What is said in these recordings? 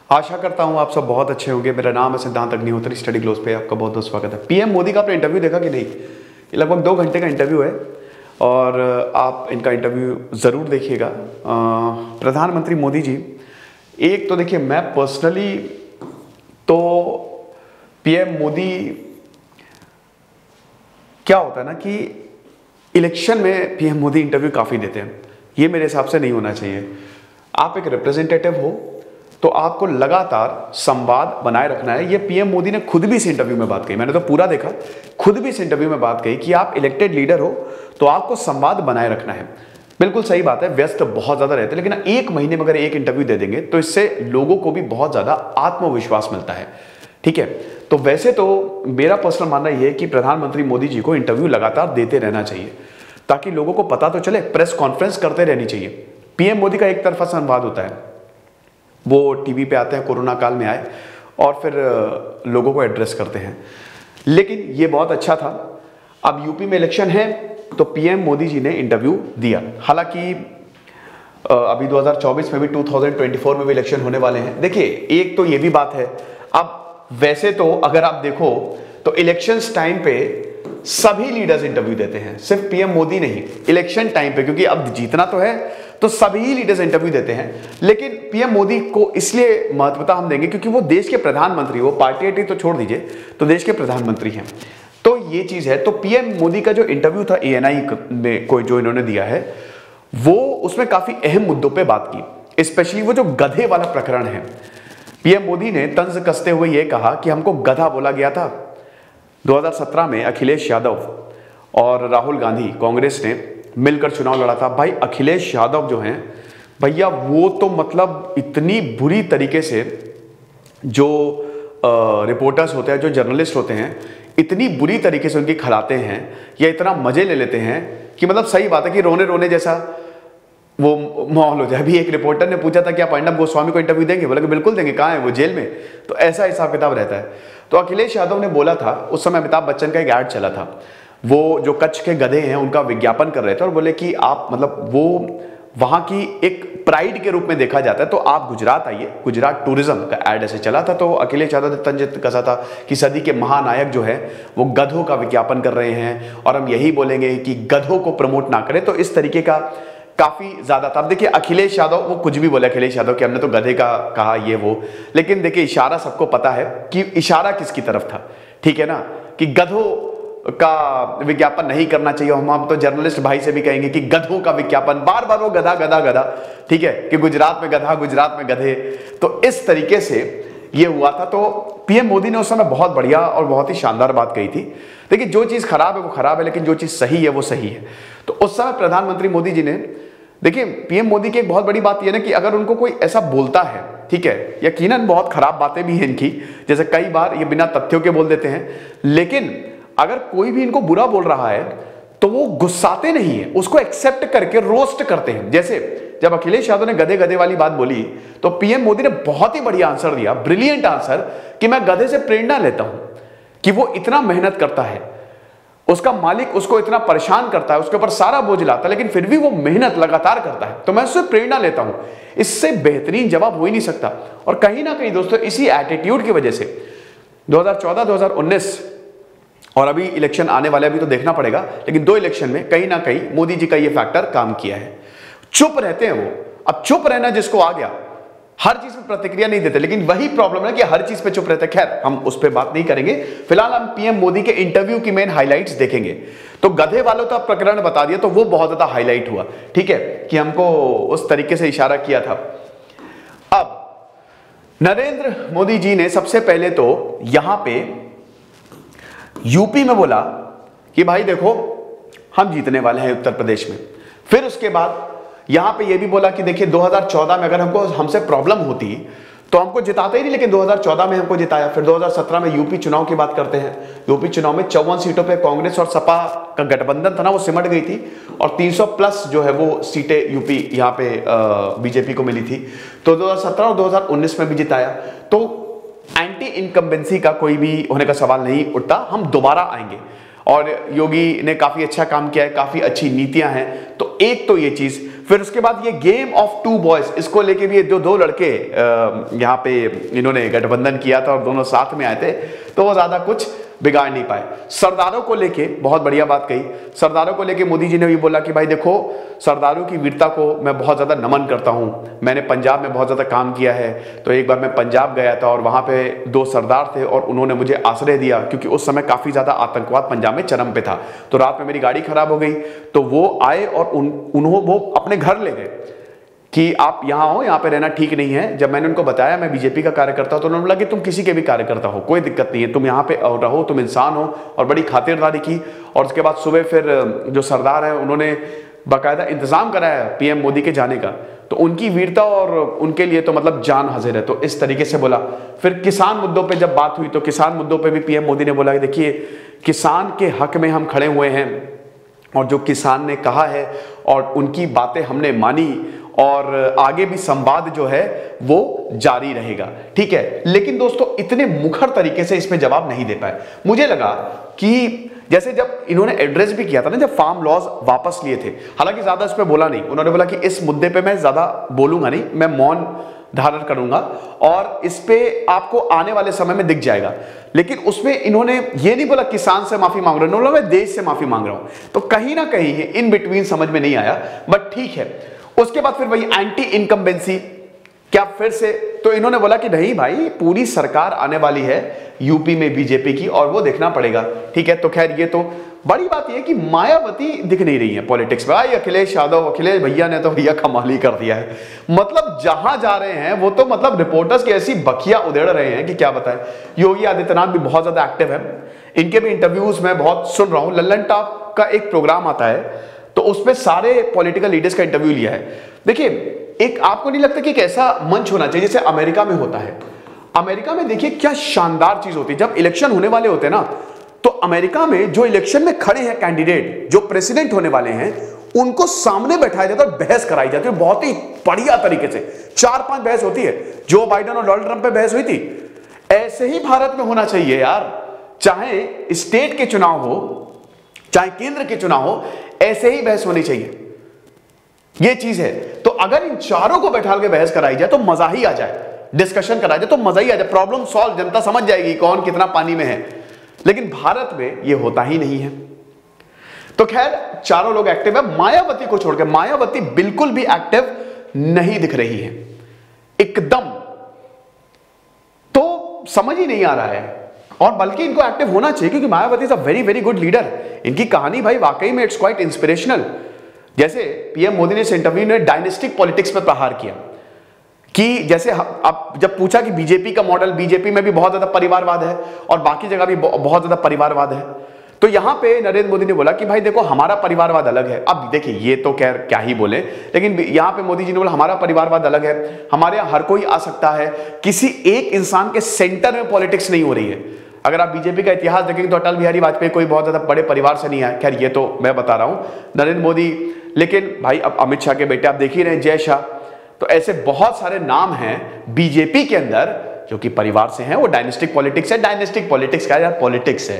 आशा करता हूँ आप सब बहुत अच्छे होंगे। मेरा नाम है सिद्धांत अग्निहोत्री, स्टडी ग्लोस पे आपका बहुत बहुत स्वागत है। पीएम मोदी का आपने इंटरव्यू देखा कि नहीं? ये लगभग 2 घंटे का इंटरव्यू है और आप इनका इंटरव्यू ज़रूर देखिएगा। प्रधानमंत्री मोदी जी, एक तो देखिए, मैं पर्सनली तो पीएम मोदी, क्या होता है ना कि इलेक्शन में पीएम मोदी इंटरव्यू काफ़ी देते हैं। ये मेरे हिसाब से नहीं होना चाहिए। आप एक रिप्रेजेंटेटिव हो तो आपको लगातार संवाद बनाए रखना है। ये पीएम मोदी ने खुद भी इस इंटरव्यू में बात कही, मैंने तो पूरा देखा, खुद भी इस इंटरव्यू में बात कही कि आप इलेक्टेड लीडर हो तो आपको संवाद बनाए रखना है। बिल्कुल सही बात है, व्यस्त बहुत ज्यादा रहते हैं, लेकिन 1 महीने में अगर एक इंटरव्यू दे देंगे तो इससे लोगों को भी बहुत ज्यादा आत्मविश्वास मिलता है। ठीक है, तो वैसे तो मेरा पर्सनल मानना यह है कि प्रधानमंत्री मोदी जी को इंटरव्यू लगातार देते रहना चाहिए ताकि लोगों को पता तो चले। प्रेस कॉन्फ्रेंस करते रहनी चाहिए। पीएम मोदी का एक तरफा संवाद होता है, वो टीवी पे आते हैं, कोरोना काल में आए और फिर लोगों को एड्रेस करते हैं, लेकिन ये बहुत अच्छा था। अब यूपी में इलेक्शन है तो पीएम मोदी जी ने इंटरव्यू दिया। हालांकि अभी 2024 में भी 2024 में भी इलेक्शन होने वाले हैं। देखिए, एक तो ये भी बात है, अब वैसे तो अगर आप देखो तो इलेक्शंस टाइम पे सभी लीडर्स इंटरव्यू देते हैं, सिर्फ पीएम मोदी नहीं। इलेक्शन टाइम पे, क्योंकि अब जीतना तो है तो सभी लीडर्स इंटरव्यू देते हैं, लेकिन पीएम मोदी को इसलिए महत्वता हम देंगे क्योंकि वो देश के प्रधानमंत्री, वो पार्टी तो छोड़ दीजिए, तो देश के प्रधानमंत्री हैं। तो ये चीज है। तो पीएम मोदी का जो इंटरव्यू था एएनआई में कोई जो इन्होंने दिया है, वो उसमें काफी अहम मुद्दों पर बात की, स्पेशली वो जो गधे वाला प्रकरण है। पीएम मोदी ने तंज कसते हुए यह कहा कि हमको गधा बोला गया था। 2017 में अखिलेश यादव और राहुल गांधी, कांग्रेस ने मिलकर चुनाव लड़ा था। भाई अखिलेश यादव जो हैं भैया, वो तो मतलब इतनी बुरी तरीके से जो रिपोर्टर्स होते हैं, जो जर्नलिस्ट होते हैं, इतनी बुरी तरीके से उनकी खिलाते हैं या इतना मजे ले लेते हैं कि मतलब सही बात है कि रोने रोने जैसा वो माहौल हो जाए। अभी एक रिपोर्टर ने पूछा था कि आप अर्नब गोस्वामी को इंटरव्यू देंगे, बोला कि बिल्कुल देंगे, कहाँ है वो, जेल में। तो ऐसा हिसाब किताब रहता है। तो अखिलेश यादव ने बोला था, उस समय अमिताभ बच्चन का एक ऐड चला था, वो जो कच्छ के गधे हैं उनका विज्ञापन कर रहे थे और बोले कि आप मतलब वो वहां की एक प्राइड के रूप में देखा जाता है तो आप गुजरात आइए। गुजरात टूरिज्म का ऐड ऐसे चला था। तो अखिलेश यादव ने तंज कसा था कि सदी के महानायक जो है वो गधों का विज्ञापन कर रहे हैं और हम यही बोलेंगे कि गधों को प्रमोट ना करें। तो इस तरीके का काफी ज्यादा था। अब देखिए, अखिलेश यादव वो कुछ भी बोले, अखिलेश यादव कि हमने तो गधे का कहा ये वो, लेकिन देखिए इशारा सबको पता है कि इशारा किसकी तरफ था। ठीक है ना, कि गधों का विज्ञापन नहीं करना चाहिए। हम तो जर्नलिस्ट भाई से भी कहेंगे कि गधों का विज्ञापन, बार बार वो गधा गधा गधा, ठीक है, कि गुजरात में गधा, गुजरात में गधे। तो इस तरीके से ये हुआ था। तो पीएम मोदी ने उस समय बहुत बढ़िया और बहुत ही शानदार बात कही थी। देखिए, जो चीज खराब है वो खराब है, लेकिन जो चीज सही है वो सही है। तो उस समय प्रधानमंत्री मोदी जी ने, देखिए पीएम मोदी की एक बहुत बड़ी बात यह है कि अगर उनको कोई ऐसा बोलता है, ठीक है, यकीनन बहुत खराब बातें भी हैं इनकी, जैसे कई बार ये बिना तथ्यों के बोल देते हैं, लेकिन अगर कोई भी इनको बुरा बोल रहा है तो वो गुस्साते नहीं है, उसको एक्सेप्ट करके रोस्ट करते हैं। जैसे जब अखिलेश यादव ने गधे गधे वाली बात बोली तो पीएम मोदी ने बहुत ही बढ़िया आंसर दिया, ब्रिलियंट आंसर, कि मैं गधे से प्रेरणा लेता हूं कि वो इतना मेहनत करता है, उसका मालिक उसको इतना परेशान करता है, उसके ऊपर सारा बोझ लाता है, लेकिन फिर भी वो मेहनत लगातार करता है, तो मैं उससे प्रेरणा लेता हूं। इससे बेहतरीन जवाब हो ही नहीं सकता। और कहीं ना कहीं दोस्तों, इसी एटीट्यूड की वजह से 2014, 2019 और अभी इलेक्शन आने वाले, अभी तो देखना पड़ेगा, लेकिन 2 इलेक्शन में कहीं ना कहीं मोदी जी का ये फैक्टर काम किया है। चुप रहते हैं वो। अब चुप रहना जिसको आ गया, हर चीज में प्रतिक्रिया नहीं देते, लेकिन वही प्रॉब्लम है कि हर चीज पे चुप रहते। खैर, हम उस पर बात नहीं करेंगे। फिलहाल हम पीएम मोदी के इंटरव्यू की मेन हाइलाइट्स देखेंगे। तो गधे वालों का प्रकरण बता दिया, तो वो बहुत ज्यादा हाईलाइट हुआ, ठीक है, कि हमको उस तरीके से इशारा किया था। अब नरेंद्र मोदी जी ने सबसे पहले तो यहां पे यूपी में बोला कि भाई देखो, हम जीतने वाले हैं उत्तर प्रदेश में। फिर उसके बाद यहां पे ये भी बोला कि देखिए 2014 में अगर हमसे प्रॉब्लम होती तो हमको जिताते ही नहीं, लेकिन 2014 में हमको जिताया। फिर 2017 में यूपी चुनाव की बात करते हैं। यूपी चुनाव में 54 सीटों पे कांग्रेस और सपा का गठबंधन था ना, वो सिमट गई थी और 300 प्लस जो है वो सीटें यूपी यहाँ पे बीजेपी को मिली थी। तो 2017 और 2019 में भी जिताया। तो एंटी इनकम्बेंसी का कोई भी होने का सवाल नहीं उठता, हम दोबारा आएंगे। और योगी ने काफी अच्छा काम किया है, काफी अच्छी नीतियां हैं। तो एक तो ये चीज फिर उसके बाद ये गेम ऑफ टू बॉयज, इसको लेके भी जो दो लड़के यहाँ पे इन्होंने गठबंधन किया था और दोनों साथ में आए थे, तो वो ज्यादा कुछ बिगाड़ नहीं पाए। सरदारों को लेके बहुत बढ़िया बात कही। सरदारों को लेके मोदी जी ने भी बोला कि भाई देखो, सरदारों की वीरता को मैं बहुत ज्यादा नमन करता हूं। मैंने पंजाब में बहुत ज्यादा काम किया है, तो एक बार मैं पंजाब गया था और वहां पे दो सरदार थे और उन्होंने मुझे आश्रय दिया, क्योंकि उस समय काफी ज्यादा आतंकवाद पंजाब में चरम पे था। तो रात में मेरी गाड़ी खराब हो गई, तो वो आए और वो अपने घर ले गए कि आप यहाँ हो, यहाँ पे रहना ठीक नहीं है। जब मैंने उनको बताया मैं बीजेपी का कार्यकर्ता हूं, तो उन्होंने बोला कि तुम किसी के भी कार्यकर्ता हो, कोई दिक्कत नहीं है, तुम यहाँ पे रहो, तुम इंसान हो, और बड़ी खातिरदारी की। और उसके बाद सुबह फिर जो सरदार है उन्होंने बाकायदा इंतजाम कराया पीएम मोदी के जाने का। तो उनकी वीरता और उनके लिए तो मतलब जान हाजिर है। तो इस तरीके से बोला। फिर किसान मुद्दों पे जब बात हुई, तो किसान मुद्दों पे भी पीएम मोदी ने बोला कि देखिए, किसान के हक में हम खड़े हुए हैं, और जो किसान ने कहा है और उनकी बातें हमने मानी, और आगे भी संवाद जो है वो जारी रहेगा। ठीक है, लेकिन दोस्तों इतने मुखर तरीके से इसमें जवाब नहीं दे पाए। मुझे लगा कि जैसे जब इन्होंने एड्रेस भी किया था ना, जब फार्म लॉज वापस लिए थे, हालांकि ज्यादा इस पे बोला नहीं, उन्होंने बोला कि इस मुद्दे पे मैं ज्यादा बोलूंगा नहीं, मैं मौन धारण करूंगा और इस पे आपको आने वाले समय में दिख जाएगा। लेकिन उसमें इन्होंने ये नहीं बोला किसान से माफी मांग रहा हूं, मैं देश से माफी मांग रहा हूं। तो कहीं ना कहीं इन बिटवीन समझ में नहीं आया, बट ठीक है। उसके बाद फिर वही एंटी इनकम्बेंसी, क्या फिर से, तो इन्होंने बोला कि नहीं भाई, पूरी सरकार आने वाली है यूपी में बीजेपी की, और वो देखना पड़ेगा। ठीक है, तो खैर ये तो बड़ी बात ये है कि मायावती दिख नहीं रही है पॉलिटिक्स में। भाई अखिलेश यादव, अखिलेश भैया ने तो भैया कमाल ही कर दिया है। मतलब जहां जा रहे हैं वो तो मतलब रिपोर्टर्स की ऐसी बखिया उधेड़ रहे हैं कि क्या बताएं। योगी आदित्यनाथ भी बहुत ज्यादा एक्टिव है, इनके भी इंटरव्यूज में बहुत सुन रहा हूं। लल्लन टॉप का एक प्रोग्राम आता है, तो उसमें सारे पॉलिटिकल लीडर्स का इंटरव्यू लिया है। देखिए, एक आपको नहीं लगता कि एक ऐसा मंच होना चाहिए जैसे अमेरिका में होता है? अमेरिका में देखिए क्या शानदार चीज होती है, जब इलेक्शन होने वाले होते हैं ना, तो अमेरिका में जो इलेक्शन में खड़े हैं कैंडिडेट, जो प्रेसिडेंट होने वाले हैं, उनको सामने बैठाया जाता है और बहस कराई जाती है बहुत ही बढ़िया तरीके से। 4-5 बहस होती है। जो बाइडेन और डोनाल्ड ट्रंप पे बहस हुई थी, ऐसे ही भारत में होना चाहिए यार। चाहे स्टेट के चुनाव हो, चाहे केंद्र के चुनाव हो, ऐसे ही बहस होनी चाहिए। यह चीज है। तो अगर इन चारों को बैठा के बहस कराई जाए तो मजा ही आ जाए, डिस्कशन कराया जाए तो मजा ही आ जाए, प्रॉब्लम सॉल्व, जनता समझ जाएगी कौन कितना पानी में है। लेकिन भारत में यह होता ही नहीं है। तो खैर, चारों लोग एक्टिव है, मायावती को छोड़कर। मायावती बिल्कुल भी एक्टिव नहीं दिख रही है एकदम, तो समझ ही नहीं आ रहा है। और बल्कि इनको एक्टिव होना चाहिए, क्योंकि Mayawati is a very very good leader. इनकी कहानी भाई वाकई में इट्स क्वाइट इंस्पिरेशनल। जैसे पीएम मोदी ने इस इंटरव्यू में डायनेस्टिक पॉलिटिक्स पर प्रहार किया कि जैसे अब जब पूछा कि बीजेपी का मॉडल, बीजेपी में भी बहुत ज्यादा परिवारवाद है और बाकी जगह भी बहुत ज्यादा परिवारवाद है, तो यहां पे नरेंद्र मोदी ने बोला कि भाई देखो, हमारा परिवारवाद अलग है। अब देखिए, ये तो खैर क्या ही बोले, लेकिन यहां पे मोदी जी ने बोला हमारा परिवारवाद अलग है, हमारे यहां हर कोई आ सकता है, किसी एक इंसान के सेंटर में पॉलिटिक्स नहीं हो रही है। अगर आप बीजेपी का इतिहास देखेंगे तो अटल बिहारी वाजपेयी कोई बहुत ज्यादा बड़े परिवार से नहीं आया। खैर ये तो मैं बता रहा हूं, नरेंद्र मोदी। लेकिन भाई अब अमित शाह के बेटे आप देख ही रहे हैं, जय शाह। तो ऐसे बहुत सारे नाम हैं बीजेपी के अंदर जो कि परिवार से हैं। वो डायनेस्टिक पॉलिटिक्स है। डायनेस्टिक पॉलिटिक्स क्या यार, पॉलिटिक्स है,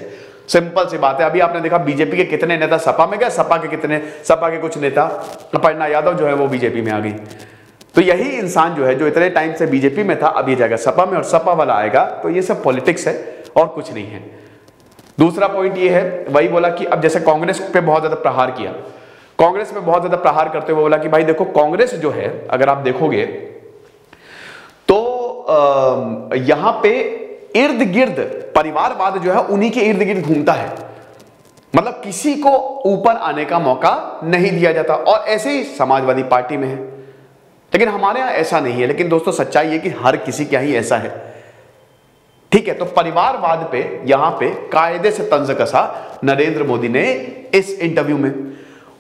सिंपल सी बात है। अभी आपने देखा बीजेपी के कितने नेता सपा में गए, सपा के कुछ नेता, अपर्णा यादव जो है वो बीजेपी में आ गई। तो यही इंसान जो है, जो इतने टाइम से बीजेपी में था, अब ये जाएगा सपा में और सपा वाला आएगा। तो ये सब पॉलिटिक्स है और कुछ नहीं है। दूसरा पॉइंट ये है, वही बोला कि अब जैसे कांग्रेस पे बहुत ज्यादा प्रहार किया, कांग्रेस पे बहुत ज्यादा प्रहार करते हुए बोला कि भाई देखो, कांग्रेस जो है, अगर आप देखोगे तो यहां पे इर्द गिर्द परिवारवाद जो है उन्हीं के इर्द गिर्द घूमता है। मतलब किसी को ऊपर आने का मौका नहीं दिया जाता। और ऐसे ही समाजवादी पार्टी में है, लेकिन हमारे यहां ऐसा नहीं है। लेकिन दोस्तों सच्चाई है कि हर किसी के यहां ही ऐसा है। ठीक है, तो परिवारवाद पे यहां पे कायदे से तंज कसा नरेंद्र मोदी ने इस इंटरव्यू में।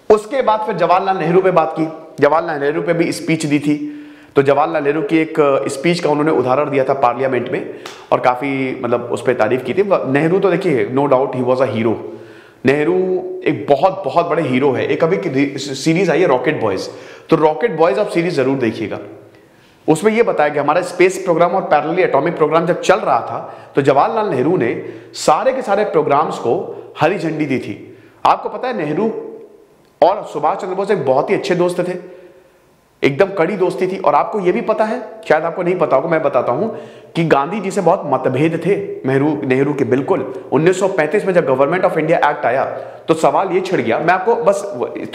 उसके बाद फिर जवाहरलाल नेहरू पे बात की। जवाहरलाल नेहरू पे भी स्पीच दी थी। तो जवाहरलाल नेहरू की एक स्पीच का उन्होंने उदाहरण दिया था पार्लियामेंट में और काफी मतलब उस पर तारीफ की थी। नेहरू तो देखिए, no doubt he was a hero. Nehru एक बहुत बहुत बड़े हीरो है। एक अभी सीरीज आई है रॉकेट बॉयज, तो रॉकेट बॉयज आप सीरीज जरूर देखिएगा। उसमें यह बताया कि हमारा स्पेस प्रोग्राम और पैरेलली एटॉमिक प्रोग्राम जब चल रहा था, तो जवाहरलाल नेहरू ने सारे के सारे प्रोग्राम्स को हरी झंडी दी थी। आपको पता है, नेहरू और सुभाष चंद्र बोस एक बहुत ही अच्छे दोस्त थे। एकदम कड़ी दोस्ती थी। और आपको यह भी पता है, शायद आपको नहीं पता होगा, मैं बताता हूं कि गांधी जी से बहुत मतभेद थे नेहरू के। बिल्कुल 1935 में जब गवर्नमेंट ऑफ इंडिया एक्ट आया तो सवाल ये छिड़ गया। मैं आपको बस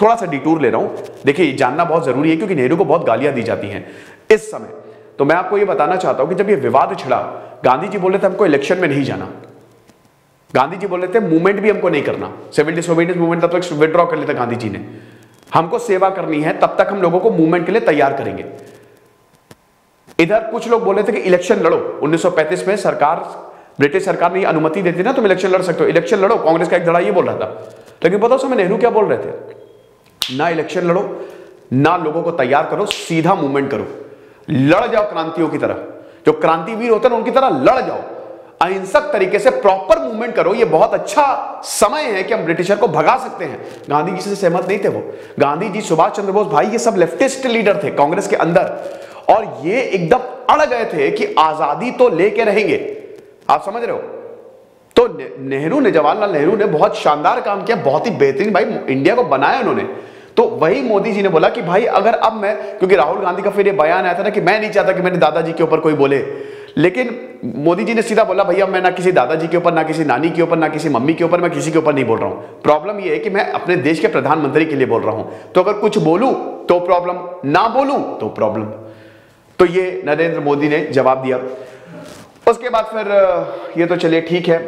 थोड़ा सा डिटूर ले रहा हूं, देखिए जानना बहुत जरूरी है क्योंकि नेहरू को बहुत गालियां दी जाती हैं इस समय। तो मैं आपको ये बताना चाहता हूं कि जब ये विवाद छिड़ा, गांधी जी बोल रहे थे हमको इलेक्शन में नहीं जाना, गांधी जी बोल रहे थे मूवमेंट भी हमको नहीं करना, 70 मूवमेंट तब तक विड्रॉ कर लिया था गांधी जी ने, हमको सेवा करनी है, तब तक हम लोगों को मूवमेंट के लिए तैयार करेंगे। इधर कुछ लोग बोल रहे थे कि इलेक्शन लड़ो, 1935 में ब्रिटिश सरकार ने अनुमति देती ना, तुम इलेक्शन लड़ सकते हो, इलेक्शन लड़ो। कांग्रेस का एक धड़ा ये बोल रहा था, लेकिन बताओ समय नेहरू क्या बोल रहे थे, ना इलेक्शन लड़ो, ना लोगों को तैयार करो, सीधा मूवमेंट करो, लड़ जाओ क्रांतियों की तरह, जो क्रांतिवीर होते हैं उनकी तरह लड़ जाओ, अहिंसक तरीके से प्रॉपर मूवमेंट करो, ये बहुत अच्छा समय है कि हम ब्रिटिशर को भगा सकते हैं। गांधी जी से सहमत नहीं थे वो। गांधी जी, सुभाष चंद्र बोस, भाई ये सब लेफ्टिस्ट लीडर थे कांग्रेस के अंदर, और ये एकदम अड़ गए थे कि आजादी तो लेके रहेंगे, आप समझ रहे हो। तो जवाहरलाल नेहरू ने बहुत शानदार काम किया, बहुत ही बेहतरीन, भाई इंडिया को बनाया उन्होंने। तो वही मोदी जी ने बोला कि भाई अगर अब मैं, क्योंकि राहुल गांधी का फिर ये बयान आया था ना कि मैं नहीं चाहता कि मेरे दादाजी के ऊपर कोई बोले, लेकिन मोदी जी ने सीधा बोला भैया मैं ना किसी दादाजी के ऊपर, ना किसी नानी के ऊपर, ना किसी मम्मी के ऊपर, मैं किसी के ऊपर नहीं बोल रहा हूं। प्रॉब्लम ये है कि मैं अपने देश के प्रधानमंत्री के लिए बोल रहा हूं, तो अगर कुछ बोलूं तो प्रॉब्लम, ना बोलूं तो प्रॉब्लम। तो ये नरेंद्र मोदी ने जवाब दिया। उसके बाद फिर ये तो चलिए ठीक है,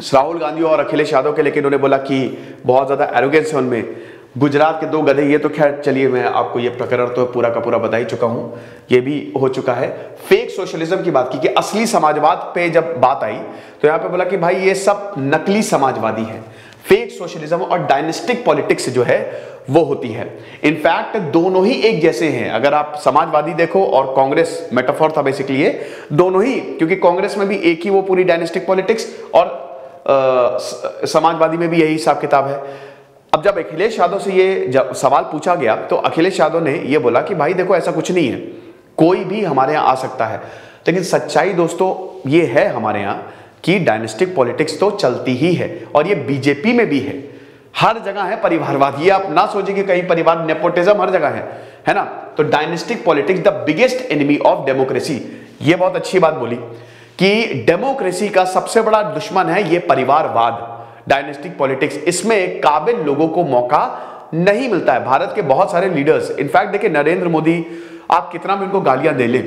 राहुल गांधी और अखिलेश यादव के, लेकिन उन्होंने बोला कि बहुत ज्यादा एरोगेंस है उनमें, गुजरात के 2 गधे, ये तो खैर चलिए मैं आपको ये प्रकरण तो पूरा का पूरा बता ही चुका हूं, ये भी हो चुका है। फेक सोशलिज्म की बात की कि असली समाजवाद पे जब बात आई तो यहां पे बोला कि भाई ये सब नकली समाजवादी है। फेक सोशलिज्म और डायनेस्टिक पॉलिटिक्स जो है वो होती है। इनफैक्ट दोनों ही एक जैसे हैं, अगर आप समाजवादी देखो और कांग्रेस, मेटाफोर था बेसिकली ये, दोनों ही, क्योंकि कांग्रेस में भी एक ही वो पूरी डायनेस्टिक पॉलिटिक्स और समाजवादी में भी यही हिसाब किताब है। अब जब अखिलेश यादव से ये सवाल पूछा गया तो अखिलेश यादव ने ये बोला कि भाई देखो ऐसा कुछ नहीं है, कोई भी हमारे यहां आ सकता है, लेकिन सच्चाई दोस्तों ये है हमारे यहां कि डायनेस्टिक पॉलिटिक्स तो चलती ही है, और ये बीजेपी में भी है, हर जगह है परिवारवाद। ये आप ना सोचिए कि कहीं परिवार, नेपोटिज्म हर जगह है ना। तो dynastic politics the biggest enemy of democracy, ये बहुत अच्छी बात बोली कि डेमोक्रेसी का सबसे बड़ा दुश्मन है ये परिवारवाद, डायनेस्टिक पॉलिटिक्स। इसमें काबिल लोगों को मौका नहीं मिलता है। भारत के बहुत सारे लीडर्स, इनफैक्ट देखिए नरेंद्र मोदी, आप कितना भी उनको गालियां दे ले,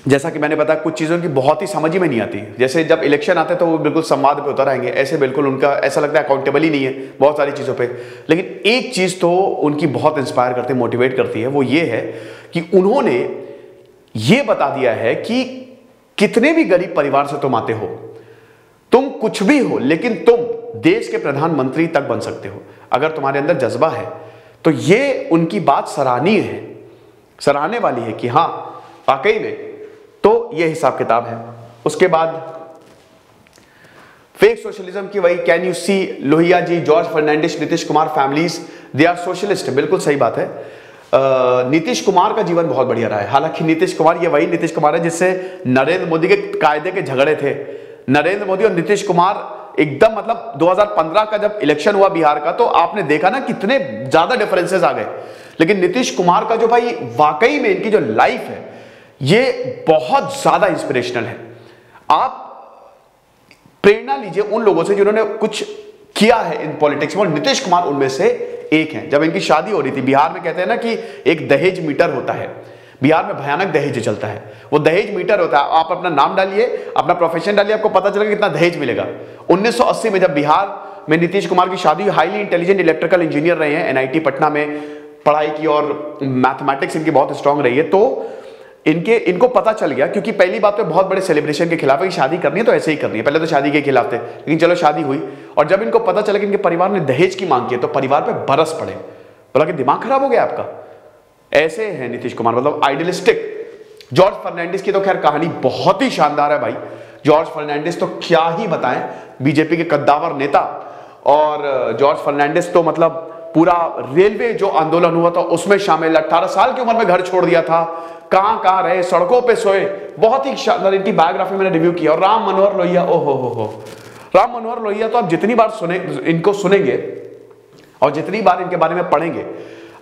जैसा कि मैंने बताया कुछ चीजों की बहुत ही समझ में नहीं आती, जैसे जब इलेक्शन आते तो वो बिल्कुल संवाद पे उतर आएंगे, ऐसे बिल्कुल उनका ऐसा लगता है अकाउंटेबल ही नहीं है बहुत सारी चीजों पे। लेकिन एक चीज तो उनकी बहुत इंस्पायर करती है, मोटिवेट करती है, वो ये है कि उन्होंने ये बता दिया है कि कितने भी गरीब परिवार से तुम आते हो, तुम कुछ भी हो, लेकिन तुम देश के प्रधानमंत्री तक बन सकते हो अगर तुम्हारे अंदर जज्बा है। तो ये उनकी बात सराहनीय है, सराहने वाली है कि हां वाकई में तो ये हिसाब किताब है। उसके बाद फेक सोशलिज्म की वही, can you see Lohia ji, George Fernandes, Nitish Kumar families they are socialist, बिल्कुल सही बात है। नीतीश कुमार का जीवन बहुत बढ़िया रहा है, हालांकि नीतीश कुमार ये वही नीतीश कुमार है जिससे नरेंद्र मोदी के कायदे के झगड़े थे। नरेंद्र मोदी और नीतीश कुमार एकदम, मतलब 2015 का जब इलेक्शन हुआ बिहार का, तो आपने देखा ना कितने ज्यादा डिफरेंसेस आ गए। लेकिन नीतीश कुमार का जो भाई वाकई में इनकी जो लाइफ है ये बहुत ज्यादा इंस्पिरेशनल है। आप प्रेरणा लीजिए उन लोगों से जिन्होंने कुछ किया है इन पॉलिटिक्स में, और नीतीश कुमार उनमें से एक है। जब इनकी शादी हो रही थी, बिहार में कहते हैं ना कि एक दहेज मीटर होता है, बिहार में भयानक दहेज चलता है, वो दहेज मीटर होता है। आप अपना नाम डालिए, अपना प्रोफेशन डालिए, आपको पता चलेगा कितना दहेज मिलेगा। 1980 में जब बिहार में नीतीश कुमार की शादी, हाईली इंटेलिजेंट इलेक्ट्रिकल इंजीनियर रहे हैं, एनआईटी पटना में पढ़ाई की और मैथमेटिक्स इनकी बहुत स्ट्रांग रही है। तो इनको पता चल गया, क्योंकि पहली बात तो बहुत बड़े सेलिब्रेशन के खिलाफ है कि शादी करनी है तो ऐसे ही करनी है, पहले तो शादी के खिलाफ थे, लेकिन चलो शादी हुई। और जब इनको पता चला कि इनके परिवार ने दहेज की मांग की तो परिवार पे बरस पड़े, बोला कि दिमाग खराब हो गया आपका। ऐसे है नीतीश कुमार, मतलब आइडियलिस्टिक। जॉर्ज फर्नांडिस की तो खैर कहानी बहुत ही शानदार है भाई। जॉर्ज फर्नांडिस तो क्या ही बताएं, बीजेपी के कद्दावर नेता। और जॉर्ज फर्नांडिस तो मतलब पूरा रेलवे जो आंदोलन हुआ था उसमें शामिल, 18 साल की उम्र में घर छोड़ दिया था, कहां रहे, सड़कों पे सोए। बहुत ही शानदार इनकी बायोग्राफी मैंने रिव्यू किया। और राम मनोहर लोहिया, हो राम मनोहर लोहिया तो आप जितनी बार इनको सुनेंगे और जितनी बार इनके बारे में पढ़ेंगे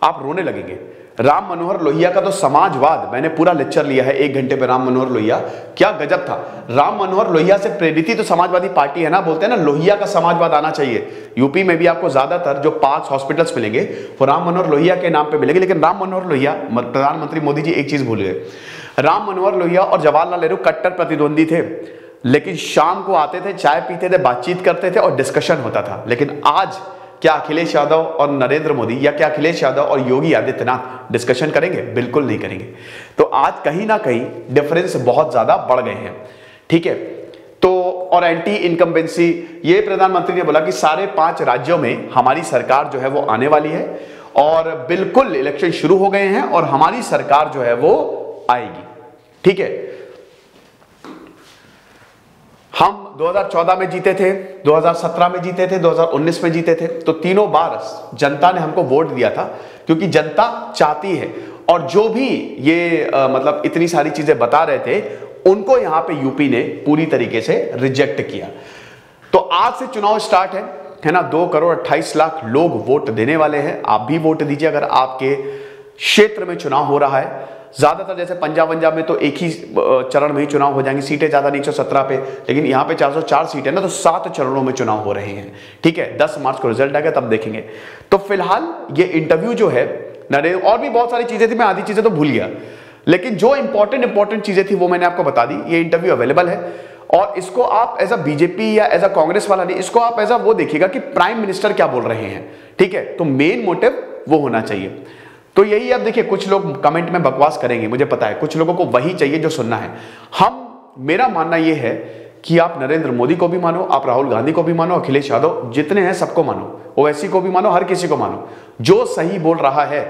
आप रोने लगेंगे। राम मनोहर लोहिया का तो समाजवाद, मैंने पूरा लेक्चर लिया है 1 घंटे पे राम मनोहर लोहिया, क्या गजब था। राम मनोहर लोहिया से प्रेरित ही तो समाजवादी पार्टी है ना, बोलते हैं ना लोहिया का समाजवाद आना चाहिए। यूपी में भी आपको ज्यादातर जो पार्क्स हॉस्पिटल्स मिलेंगे वो राम मनोहर लोहिया के नाम पे मिलेंगे। लेकिन राम मनोहर लोहिया, प्रधानमंत्री मोदी जी एक चीज भूल गए, राम मनोहर लोहिया और जवाहरलाल नेहरू कट्टर प्रतिद्वंदी थे, लेकिन शाम को आते थे, चाय पीते थे, बातचीत करते थे और डिस्कशन होता था। लेकिन आज क्या अखिलेश यादव और नरेंद्र मोदी या क्या अखिलेश यादव और योगी आदित्यनाथ डिस्कशन करेंगे? बिल्कुल नहीं करेंगे। तो आज कहीं ना कहीं डिफरेंस बहुत ज्यादा बढ़ गए हैं, ठीक है। तो और एंटी इनकम्बेंसी, ये प्रधानमंत्री ने बोला कि सारे 5 राज्यों में हमारी सरकार जो है वो आने वाली है और बिल्कुल इलेक्शन शुरू हो गए हैं और हमारी सरकार जो है वो आएगी, ठीक है। हम 2014 में जीते थे, 2017 में जीते थे, 2019 में जीते थे, तो तीनों बार जनता ने हमको वोट दिया था, क्योंकि जनता चाहती है। और जो भी ये मतलब इतनी सारी चीजें बता रहे थे, उनको यहां पे यूपी ने पूरी तरीके से रिजेक्ट किया। तो आज से चुनाव स्टार्ट है ना, 2 करोड़ 28 लाख लोग वोट देने वाले हैं। आप भी वोट दीजिए अगर आपके क्षेत्र में चुनाव हो रहा है। ज्यादातर जैसे पंजाब में तो एक ही चरण में ही चुनाव हो जाएंगे, सीटें ज्यादा नहीं 117 पे, लेकिन यहां पे 404 सीटें ना, तो 7 चरणों में चुनाव हो रहे हैं, ठीक है। 10 मार्च को रिजल्ट आएगा, तब देखेंगे। तो फिलहाल ये इंटरव्यू जो है नरेंद्र, और भी बहुत सारी चीजें थी, मैं आधी चीजें तो भूल गया, लेकिन जो इंपॉर्टेंट चीजें थी वो मैंने आपको बता दी। ये इंटरव्यू अवेलेबल है और इसको आप एज अ बीजेपी या एज अ कांग्रेस वाला नहीं, इसको आप एज अ वो देखिएगा कि प्राइम मिनिस्टर क्या बोल रहे हैं, ठीक है। तो मेन मोटिव वो होना चाहिए। तो यही अब देखिए, कुछ लोग कमेंट में बकवास करेंगे, मुझे पता है, कुछ लोगों को वही चाहिए जो सुनना है। मेरा मानना यह है कि आप नरेंद्र मोदी को भी मानो, आप राहुल गांधी को भी मानो, अखिलेश यादव जितने हैं सबको मानो, ओवैसी को भी मानो, हर किसी को मानो। जो सही बोल रहा है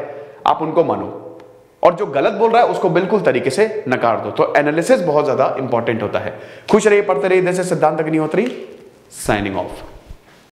आप उनको मानो और जो गलत बोल रहा है उसको बिल्कुल तरीके से नकार दो। तो एनालिसिस बहुत ज्यादा इंपॉर्टेंट होता है। खुश रहिए, पढ़ते रहिए। जैसे सिद्धांत अग्निहोत्री, साइनिंग ऑफ।